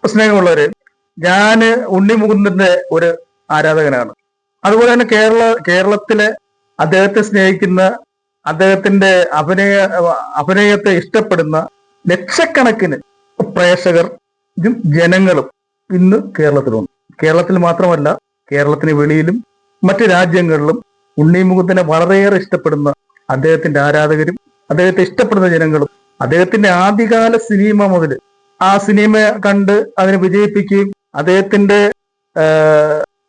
സ്നേഹമുള്ളവര്, ഞാന് ഉണ്ണി മുകുന്ദന്റെ ഒരു ആരാധകനാണ്. അതുപോലെ തന്നെ കേരളത്തിലെ അദ്ദേഹത്തെ സ്നേഹിക്കുന്ന, അദ്ദേഹത്തിന്റെ അഭിനയത്തെ ഇഷ്ടപ്പെടുന്ന ലക്ഷക്കണക്കിന് പ്രേക്ഷകർ ജനങ്ങളും ഇന്ന് കേരളത്തിലുണ്ട്. കേരളത്തിൽ മാത്രമല്ല, കേരളത്തിന് വെളിയിലും മറ്റു രാജ്യങ്ങളിലും ഉണ്ണി മുകുന്ദനെ വളരെയേറെ ഇഷ്ടപ്പെടുന്ന അദ്ദേഹത്തിന്റെ ആരാധകരും അദ്ദേഹത്തെ ഇഷ്ടപ്പെടുന്ന ജനങ്ങളും, അദ്ദേഹത്തിന്റെ ആദ്യകാല സിനിമ മുതൽ ആ സിനിമ കണ്ട് അതിനെ വിജയിപ്പിക്കുകയും അദ്ദേഹത്തിന്റെ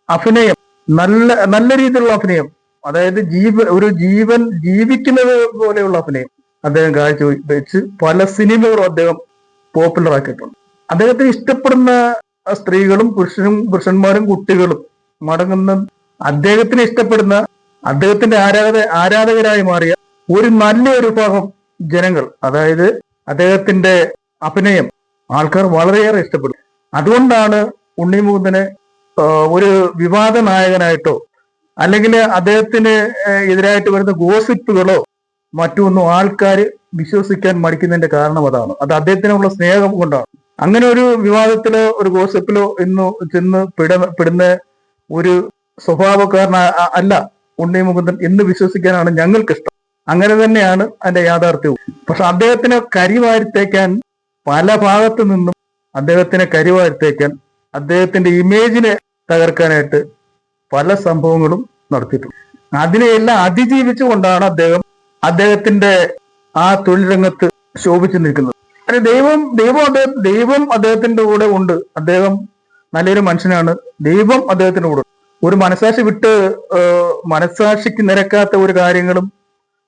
അഭിനയം, നല്ല നല്ല രീതിയിലുള്ള അഭിനയം, അതായത് ഒരു ജീവൻ ജീവിക്കുന്നത് പോലെയുള്ള അഭിനയം അദ്ദേഹം കാഴ്ചവെച്ച് പല സിനിമകളും അദ്ദേഹം പോപ്പുലർ ആക്കിയിട്ടുണ്ട്. അദ്ദേഹത്തിന് ഇഷ്ടപ്പെടുന്ന സ്ത്രീകളും പുരുഷന്മാരും കുട്ടികളും മടങ്ങുന്ന, അദ്ദേഹത്തിനെ ഇഷ്ടപ്പെടുന്ന, അദ്ദേഹത്തിന്റെ ആരാധകരായി മാറിയ ഒരു നല്ലൊരു ഭാഗം ജനങ്ങൾ, അതായത് അദ്ദേഹത്തിന്റെ അഭിനയം ആൾക്കാർ വളരെയേറെ ഇഷ്ടപ്പെടും. അതുകൊണ്ടാണ് ഉണ്ണി മുകുന്ദനെ ഒരു വിവാദ നായകനായിട്ടോ അല്ലെങ്കിൽ അദ്ദേഹത്തിന് എതിരായിട്ട് വരുന്ന ഗോസിപ്പുകളോ മറ്റൊന്നും ആൾക്കാർ വിശ്വസിക്കാൻ മടിക്കുന്നതിന്റെ കാരണം അതാണ്. അത് അദ്ദേഹത്തിനുള്ള സ്നേഹം കൊണ്ടാണ്. അങ്ങനെ ഒരു വിവാദത്തിലോ ഒരു ഗോസിപ്പിലോ ഇന്ന് ചെന്ന് പെടുന്ന ഒരു സ്വഭാവക്കാരന അല്ല ഉണ്ണി മുകുന്ദൻ എന്ന് വിശ്വസിക്കാനാണ് ഞങ്ങൾക്കിഷ്ടം. അങ്ങനെ തന്നെയാണ് അതിന്റെ യാഥാർത്ഥ്യവും. പക്ഷെ അദ്ദേഹത്തിനെ കരിവാരിത്തേക്കാൻ, പല ഭാഗത്തു നിന്നും അദ്ദേഹത്തിനെ കരിവാരിത്തേക്കാൻ, അദ്ദേഹത്തിന്റെ ഇമേജിനെ തകർക്കാനായിട്ട് പല സംഭവങ്ങളും നടത്തിയിട്ടുണ്ട്. അതിനെയെല്ലാം അതിജീവിച്ചുകൊണ്ടാണ് അദ്ദേഹത്തിന്റെ ആ തൊഴിൽ രംഗത്ത് ശോഭിച്ചു നിൽക്കുന്നത്. അല്ലെ, ദൈവം അദ്ദേഹത്തിന്റെ കൂടെ ഉണ്ട്. അദ്ദേഹം നല്ലൊരു മനുഷ്യനാണ്. ദൈവം അദ്ദേഹത്തിന്റെ കൂടെ. ഒരു മനസാക്ഷിക്ക് നിരക്കാത്ത ഒരു കാര്യങ്ങളും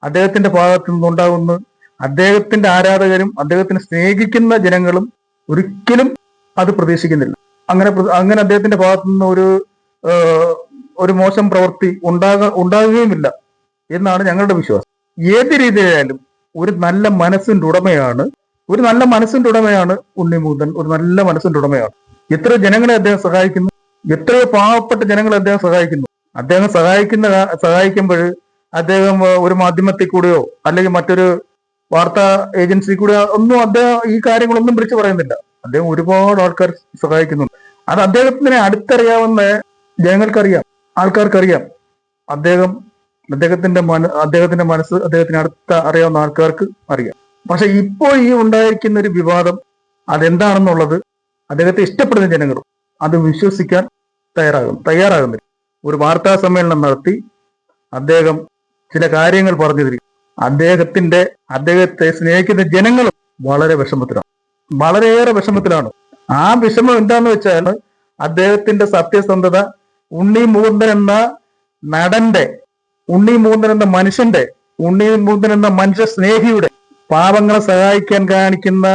അദ്ദേഹത്തിന്റെ ഭാഗത്തു നിന്നുണ്ടാകുന്നു. അദ്ദേഹത്തിന്റെ ആരാധകരും അദ്ദേഹത്തിനെ സ്നേഹിക്കുന്ന ജനങ്ങളും ഒരിക്കലും അത് പ്രതീക്ഷിക്കുന്നില്ല. അങ്ങനെ അദ്ദേഹത്തിന്റെ ഭാഗത്തു നിന്ന് ഒരു മോശം പ്രവൃത്തി ഉണ്ടാകുകയുമില്ല എന്നാണ് ഞങ്ങളുടെ വിശ്വാസം. ഏത് രീതിയിലായാലും ഒരു നല്ല മനസ്സിന്റെ ഉടമയാണ് ഉണ്ണി മുകുന്ദൻ. ഒരു നല്ല മനസ്സിന്റെ ഉടമയാണ്. എത്ര ജനങ്ങളെ അദ്ദേഹം സഹായിക്കുന്നു, എത്രയോ പാവപ്പെട്ട ജനങ്ങളെ അദ്ദേഹം സഹായിക്കുന്നു. അദ്ദേഹം സഹായിക്കുമ്പോൾ അദ്ദേഹം ഒരു മാധ്യമത്തിൽ കൂടെയോ അല്ലെങ്കിൽ മറ്റൊരു വാർത്താ ഏജൻസി കൂടെയോ ഒന്നും അദ്ദേഹം ഈ കാര്യങ്ങളൊന്നും വിളിച്ചു പറയുന്നില്ല. അദ്ദേഹം ഒരുപാട് ആൾക്കാർ സഹായിക്കുന്നുണ്ട്. അത് അദ്ദേഹത്തിനെ അടുത്തറിയാവുന്ന ജനങ്ങൾക്കറിയാം, ആൾക്കാർക്കറിയാം. അദ്ദേഹത്തിന്റെ മനസ്സ് അദ്ദേഹത്തിന് അടുത്ത അറിയാവുന്ന ആൾക്കാർക്ക് അറിയാം. പക്ഷെ ഇപ്പോൾ ഈ ഉണ്ടായിരിക്കുന്ന ഒരു വിവാദം അതെന്താണെന്നുള്ളത് അദ്ദേഹത്തെ ഇഷ്ടപ്പെടുന്ന ജനങ്ങളും അത് വിശ്വസിക്കാൻ തയ്യാറാകുന്നില്ല. ഒരു വാർത്താ സമ്മേളനം നടത്തി അദ്ദേഹം ചില കാര്യങ്ങൾ പറഞ്ഞു തരും. അദ്ദേഹത്തെ സ്നേഹിക്കുന്ന ജനങ്ങളും വളരെയേറെ വിഷമത്തിലാണ്. ആ വിഷമം എന്താന്ന് വെച്ചാൽ അദ്ദേഹത്തിന്റെ സത്യസന്ധത, ഉണ്ണി മുകുന്ദൻ എന്ന നടന്റെ, ഉണ്ണി മുകുന്ദൻ എന്ന മനുഷ്യന്റെ, ഉണ്ണി മുകുന്ദൻ എന്ന മനുഷ്യ സ്നേഹിയുടെ, പാവങ്ങളെ സഹായിക്കാൻ കാണിക്കുന്ന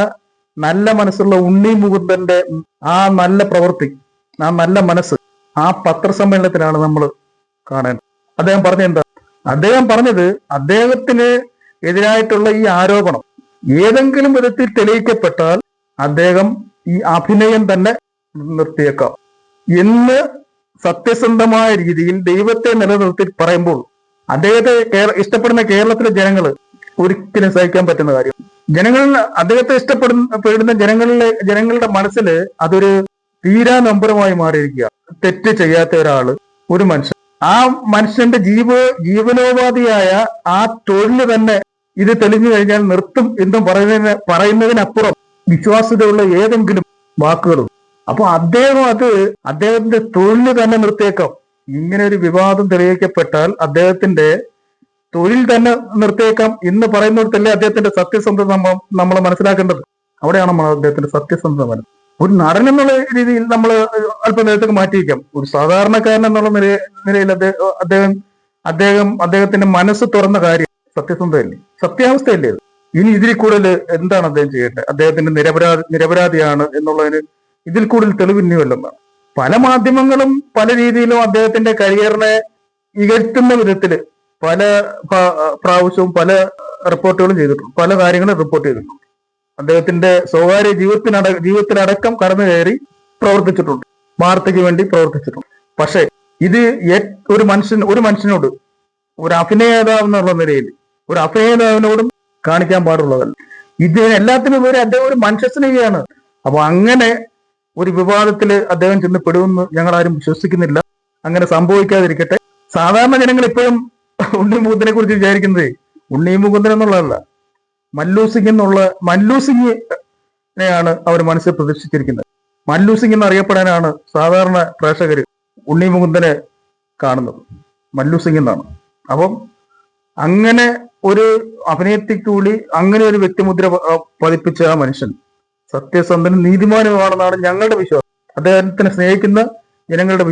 നല്ല മനസ്സുള്ള ഉണ്ണി മുകുന്ദന്റെ ആ നല്ല പ്രവൃത്തി, ആ നല്ല മനസ്സ് ആ പത്രസമ്മേളനത്തിലാണ് നമ്മൾ കാണേണ്ടത്. അദ്ദേഹം പറഞ്ഞത് അദ്ദേഹത്തിന് എതിരായിട്ടുള്ള ഈ ആരോപണം ഏതെങ്കിലും വിധത്തിൽ തെളിയിക്കപ്പെട്ടാൽ അദ്ദേഹം ഈ അഭിനയം തന്നെ നിർത്തിയേക്കാം എന്ന് സത്യസന്ധമായ രീതിയിൽ ദൈവത്തെ നിലനിർത്തി പറയുമ്പോൾ അദ്ദേഹത്തെ ഇഷ്ടപ്പെടുന്ന കേരളത്തിലെ ജനങ്ങൾ ഒരിക്കലും സഹിക്കാൻ പറ്റുന്ന കാര്യം. അദ്ദേഹത്തെ ഇഷ്ടപ്പെടുന്ന ജനങ്ങളുടെ മനസ്സിൽ അതൊരു തീരാ നമ്പരമായി മാറിയിരിക്കുക. തെറ്റ് ചെയ്യാത്ത ഒരാള്, ഒരു മനുഷ്യൻ, ആ മനുഷ്യന്റെ ജീവനോപാധിയായ ആ തൊഴില് തന്നെ ഇത് തെളിഞ്ഞു കഴിഞ്ഞാൽ നിർത്തും എന്നും പറയുന്നതിനപ്പുറം വിശ്വാസ്യതയുള്ള ഏതെങ്കിലും വാക്കുകളും. അപ്പൊ അദ്ദേഹത്തിന്റെ തൊഴില് തന്നെ നിർത്തിയേക്കാം. ഇങ്ങനെ ഒരു വിവാദം തെളിയിക്കപ്പെട്ടാൽ അദ്ദേഹത്തിന്റെ തൊഴിൽ തന്നെ നിർത്തിയേക്കാം എന്ന് പറയുന്നിടത്തല്ലേ അദ്ദേഹത്തിന്റെ സത്യസന്ധത നമ്മൾ മനസ്സിലാക്കേണ്ടത്. അവിടെയാണ് നമ്മൾ അദ്ദേഹത്തിന്റെ സത്യസന്ധത. ഒരു നടൻ എന്നുള്ള രീതിയിൽ നമ്മൾ അല്പം നേരത്തേക്ക് മാറ്റിവെക്കാം. ഒരു സാധാരണക്കാരൻ എന്നുള്ള നിലയിൽ അദ്ദേഹത്തിന്റെ മനസ്സ് തുറന്ന കാര്യം സത്യസന്ധതയല്ലേ, സത്യാവസ്ഥയല്ലേ? ഇനി ഇതിൽ കൂടുതൽ എന്താണ് അദ്ദേഹം ചെയ്യേണ്ടത്? അദ്ദേഹത്തിന്റെ നിരപരാധിയാണ് എന്നുള്ളതിന് ഇതിൽ കൂടുതൽ തെളിവിന്യമല്ലെന്നാണ്. പല മാധ്യമങ്ങളും പല രീതിയിലും അദ്ദേഹത്തിന്റെ കരിയറിനെ ഇകഴ്ത്തുന്ന വിധത്തില് പല പ്രാവശ്യവും പല റിപ്പോർട്ടുകളും ചെയ്തിട്ടുണ്ട്, പല കാര്യങ്ങളും റിപ്പോർട്ട് ചെയ്തിട്ടുണ്ട്. അദ്ദേഹത്തിന്റെ സ്വകാര്യ ജീവിതത്തിലടക്കം കടന്നു കയറി പ്രവർത്തിച്ചിട്ടുണ്ട്, വാർത്തയ്ക്ക് വേണ്ടി പ്രവർത്തിച്ചിട്ടുണ്ട്. പക്ഷെ ഇത് ഒരു മനുഷ്യനോട്, ഒരു അഭിനേതാവ് എന്നുള്ള നിലയിൽ ഒരു അഭിനേതാവിനോടും കാണിക്കാൻ പാടുള്ളതല്ല. എല്ലാത്തിനും ഉപരി അദ്ദേഹം ഒരു മനുഷ്യസ്നേഹിയാണ്. അപ്പൊ അങ്ങനെ ഒരു വിവാദത്തിൽ അദ്ദേഹം ചെന്ന് പെടുമെന്ന് ഞങ്ങൾ ആരും വിശ്വസിക്കുന്നില്ല. അങ്ങനെ സംഭവിക്കാതിരിക്കട്ടെ. സാധാരണ ജനങ്ങൾ ഇപ്പോഴും ഉണ്ണി മുകുന്ദനെ കുറിച്ച് വിചാരിക്കുന്നത് ഉണ്ണി മുകുന്ദൻ എന്നുള്ളതല്ല, മല്ലു സിംഗിനെയാണ് അവർ മനസ്സിൽ പ്രതീക്ഷിച്ചിരിക്കുന്നത്. മല്ലു സിംഗ് എന്നറിയപ്പെടാനാണ് സാധാരണ പ്രേക്ഷകർ ഉണ്ണി മുകുന്ദനെ കാണുന്നത്, മല്ലു സിംഗ് എന്നാണ്. അപ്പം അങ്ങനെ ഒരു അഭിനയത്തിക്കൂടി അങ്ങനെ ഒരു വ്യക്തിമുദ്ര പതിപ്പിച്ച ആ മനുഷ്യൻ സത്യസന്ധനും നീതിമാനുമാണെന്നാണ് ഞങ്ങളുടെ വിശ്വാസം. അദ്ദേഹത്തിനെ സ്നേഹിക്കുന്ന ജനങ്ങളുടെ